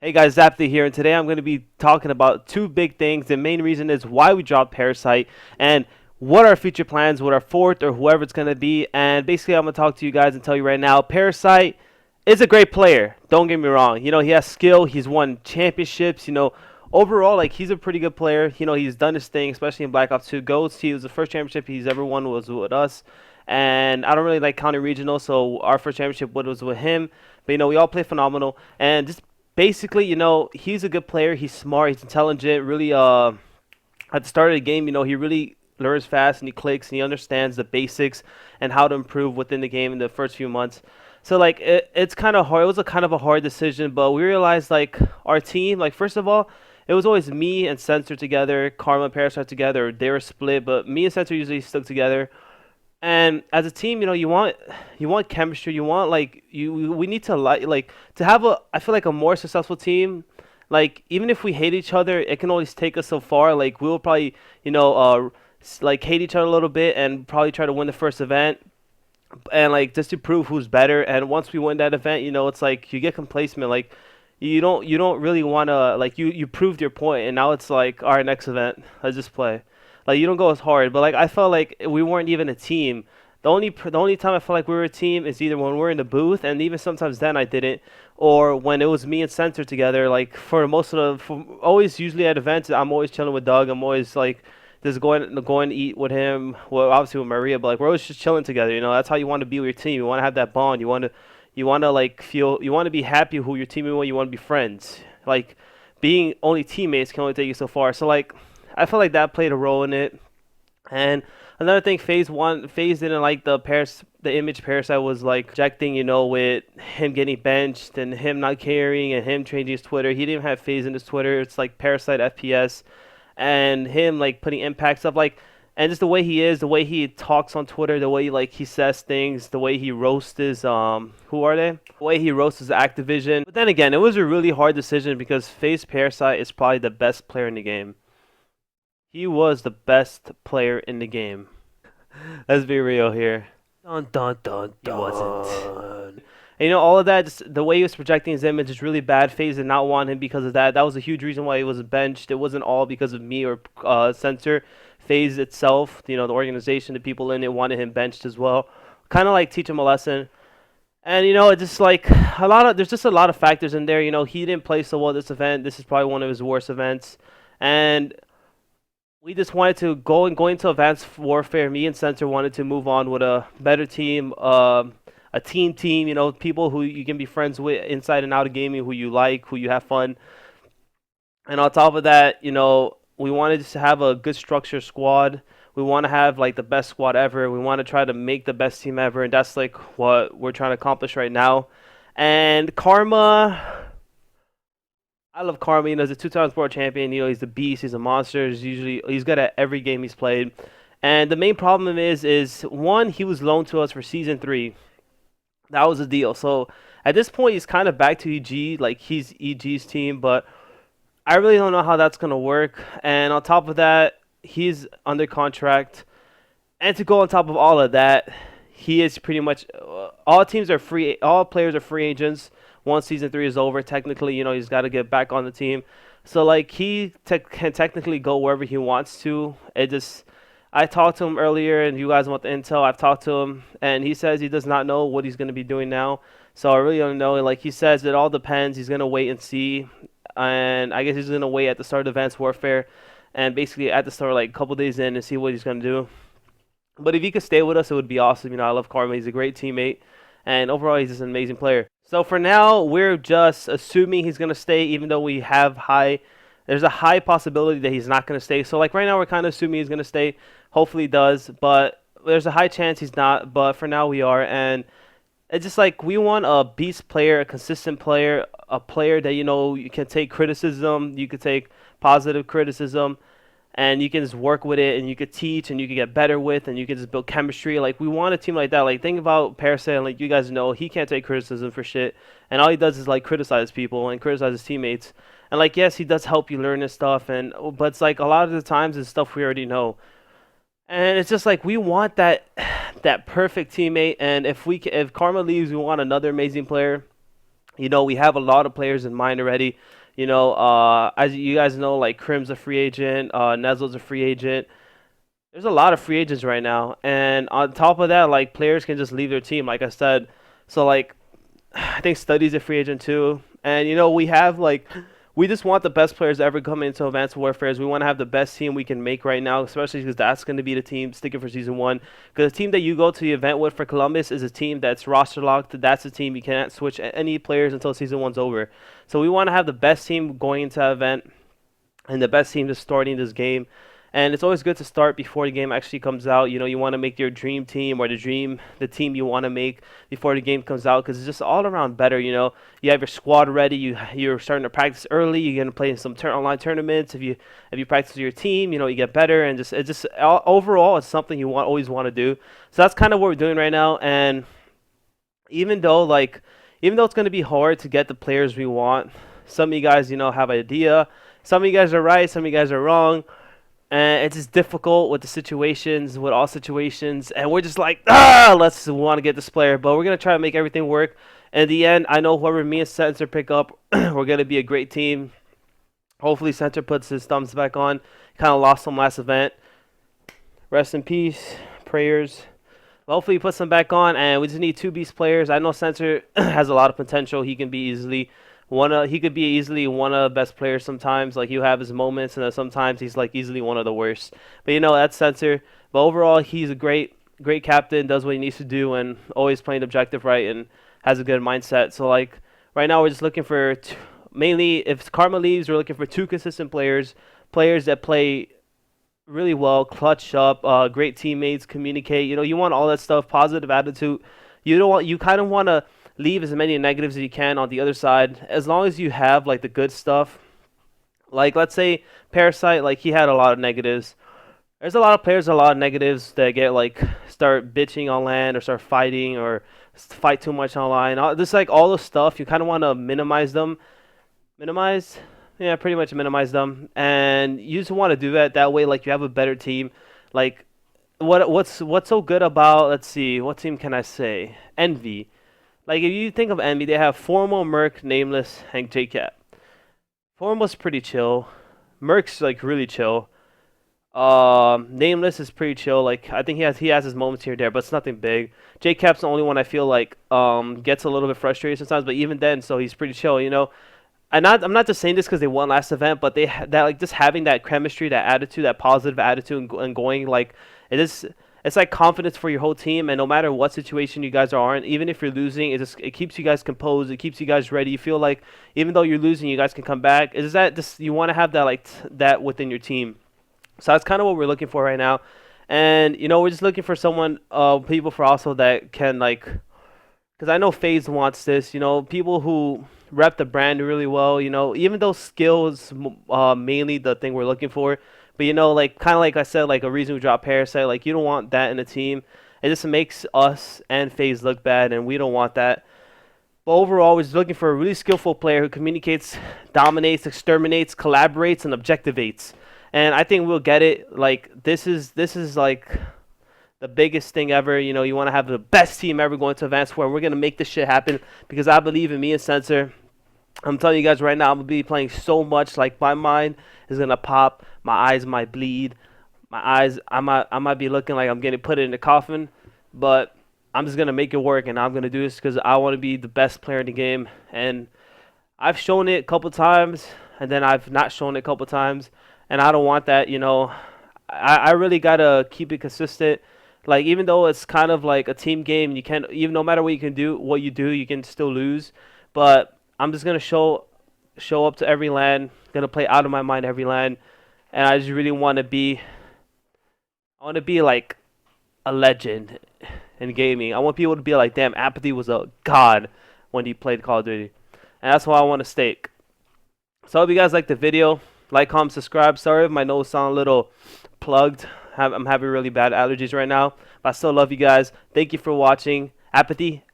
Hey guys, Apathy here, and today I'm going to be talking about two big things. The main reason is why we dropped Parasite, and what our future plans with our fourth or whoever it's going to be. And basically, I'm going to talk to you guys and tell you right now, Parasite is a great player. Don't get me wrong. He has skill. He's won championships. Overall, like he's a pretty good player. He's done his thing, especially in Black Ops 2 Ghosts. He was the first championship he's ever won was with us. And I don't really like county regional, so our first championship was with him. But we all play phenomenal, and just basically, he's a good player. He's smart. He's intelligent. Really, at the start of the game, he really learns fast and he clicks and he understands the basics and how to improve within the game in the first few months. So like it's kind of hard. It was a kind of a hard decision, but we realized like our team, like first of all, it was always me and Sensor together, Karma and Parasite together. They were split, but me and Sensor usually stuck together. And as a team, you want chemistry. You want like you we need to like to have a I feel like a more successful team. Like even if we hate each other, it can always take us so far. Like we will probably like hate each other a little bit and probably try to win the first event and like just to prove who's better. And once we win that event, it's like you get complacent. Like you don't really want to like you proved your point, and now it's like all right, next event, let's just play. Like you don't go as hard, but like I felt like we weren't even a team. The only time I felt like we were a team is either when we're in the booth, and even sometimes then I didn't, or when it was me and Center together. Like for most of always usually at events, I'm always chilling with Doug. I'm always like just going to eat with him. Well, obviously with Maria, but like we're always just chilling together. That's how you want to be with your team. You want to have that bond. You want to like feel. You want to be happy who your teammate with. You want to be friends. Like being only teammates can only take you so far. So like I feel like that played a role in it. And another thing, FaZe didn't like the image Parasite was like projecting, with him getting benched and him not caring and him changing his Twitter. He didn't have FaZe in his Twitter. It's like Parasite FPS, and him like putting impact stuff like, and just the way he is, the way he talks on Twitter, the way like he says things, the way he roasts his who are they? The way he roasts his Activision. But then again, it was a really hard decision because FaZe Parasite is probably the best player in the game. He was the best player in the game. Let's be real here. Dun dun dun dun. He wasn't. And all of that, just the way he was projecting his image is really bad. FaZe did not want him because of that. That was a huge reason why he was benched. It wasn't all because of me or Censor. FaZe itself, the organization, the people in it wanted him benched as well. Kind of like teach him a lesson. And it's just like there's just a lot of factors in there. He didn't play so well this event. This is probably one of his worst events. And we just wanted to go into advanced warfare. Me and Sensor wanted to move on with a better team, a team. People who you can be friends with inside and out of gaming, who you like, who you have fun. And on top of that, we wanted to have a good structured squad. We want to have like the best squad ever. We want to try to make the best team ever, and that's like what we're trying to accomplish right now. And Karma. I love Karma. He's a two-time world champion. He's a beast. He's a monster. He's good at every game he's played. And the main problem is one, he was loaned to us for season 3. That was the deal. So at this point, he's kind of back to EG. Like he's EG's team, but I really don't know how that's gonna work. And on top of that, he's under contract. And to go on top of all of that, he is pretty much all teams are free. All players are free agents once season 3 is over. Technically, he's got to get back on the team. So like he can technically go wherever he wants to. I talked to him earlier, and you guys want the intel. I've talked to him, and he says he does not know what he's going to be doing now. So I really don't know. Like he says, it all depends. He's going to wait and see, and I guess he's going to wait at the start of Advanced Warfare, and basically at the start, like a couple days in, and see what he's going to do. But if he could stay with us, it would be awesome. I love Karma. He's a great teammate, and overall, he's just an amazing player. So for now, we're just assuming he's going to stay, even though there's a high possibility that he's not going to stay. So like right now, we're kind of assuming he's going to stay. Hopefully he does, but there's a high chance he's not. But for now, we are. And it's just like we want a beast player, a consistent player, a player that, you can take criticism, you could take positive criticism, and you can just work with it, and you could teach, and you could get better with, and you can just build chemistry. Like we want a team like that. Like think about Parasite, and like you guys know, he can't take criticism for shit, and all he does is like criticize people and criticize his teammates. And like yes, he does help you learn this stuff, but it's like a lot of the times it's stuff we already know. And it's just like we want that perfect teammate. And if Karma leaves, we want another amazing player. We have a lot of players in mind already. As you guys know, like Crim's a free agent, Nezel's a free agent. There's a lot of free agents right now, and on top of that, like players can just leave their team, like I said. So like, I think Study's a free agent too, and we just want the best players ever coming into Advanced Warfare. We want to have the best team we can make right now, especially because that's going to be the team sticking for season one. Because the team that you go to the event with for Columbus is a team that's roster locked. That's a team you can't switch any players until season one's over. So we want to have the best team going into that event and the best team just starting this game. And it's always good to start before the game actually comes out. You want to make your dream team or the team you want to make before the game comes out, because it's just all around better. You have your squad ready. You're starting to practice early. You're gonna play in some online tournaments. If you practice with your team, you get better. And overall, it's something you always want to do. So that's kind of what we're doing right now. And even though it's gonna be hard to get the players we want, some of you guys have an idea. Some of you guys are right. Some of you guys are wrong. And it's just difficult with all situations. And we're just like, let's want to get this player. But we're going to try to make everything work. And in the end, I know whoever me and Censor pick up, we're going to be a great team. Hopefully, Censor puts his thumbs back on. Kind of lost him last event. Rest in peace. Prayers. Hopefully, he puts them back on. And we just need 2 beast players. I know Censor has a lot of potential. He could be easily one of the best players sometimes. Like, he'll have his moments, and then sometimes he's like easily one of the worst. But that's Censor. But overall, he's a great captain, does what he needs to do, and always playing the objective right, and has a good mindset. So like right now, we're just looking for mainly, if Karma leaves, we're looking for 2 consistent players that play really well, clutch up, great teammates, communicate. You want all that stuff, positive attitude. You kind of want to leave as many negatives as you can on the other side, as long as you have like the good stuff. Like, let's say Parasite, like he had a lot of negatives. There's a lot of players, a lot of negatives that get start bitching on LAN or start fighting or fight too much online. Just like all the stuff, you kind of want to minimize them. Yeah, pretty much minimize them. And you just want to do that. That way, like, you have a better team. Like, what's so good about, let's see, what team can I say? Envy. Like, if you think of Envy, they have Formal, Merc, Nameless, and JCap. Formal's pretty chill. Merc's like really chill. Nameless is pretty chill. Like, I think he has his moments here and there, but it's nothing big. JCap's the only one I feel like gets a little bit frustrated sometimes, but even then, so he's pretty chill. I'm not just saying this because they won last event, but just having that chemistry, that attitude, that positive attitude, and going like it is. It's like confidence for your whole team, and no matter what situation you guys are in, even if you're losing, it keeps you guys composed. It keeps you guys ready. You feel like even though you're losing, you guys can come back. Is that just you want to have that that within your team? So that's kind of what we're looking for right now, and we're just looking for someone, people for also that can because I know FaZe wants this. People who rep the brand really well. Even though skill is mainly the thing we're looking for. But kind of like I said, like a reason we drop Parasite, like you don't want that in a team. It just makes us and FaZe look bad, and we don't want that. But overall, we're just looking for a really skillful player who communicates, dominates, exterminates, collaborates, and objectivates. And I think we'll get it. Like this is like the biggest thing ever. You want to have the best team ever going to Advanced War. We're gonna make this shit happen because I believe in me and Censor. I'm telling you guys right now, I'm going to be playing so much, like my mind is going to pop, my eyes might bleed, I might be looking like I'm getting put in the coffin, but I'm just going to make it work, and I'm going to do this because I want to be the best player in the game, and I've shown it a couple times, and then I've not shown it a couple times, and I don't want that. I really got to keep it consistent. Like, even though it's kind of like a team game, you can't, even no matter what you can do, you can still lose, but I'm just gonna show up to every LAN, gonna play out of my mind every LAN, and I just really want to be like a legend in gaming. I want people to be like, damn, Apathy was a god when he played Call of Duty, and that's why I want to stake. So I hope you guys liked the video. Like, comment, subscribe. Sorry if my nose sound a little plugged. I'm having really bad allergies right now, but I still love you guys. Thank you for watching. Apathy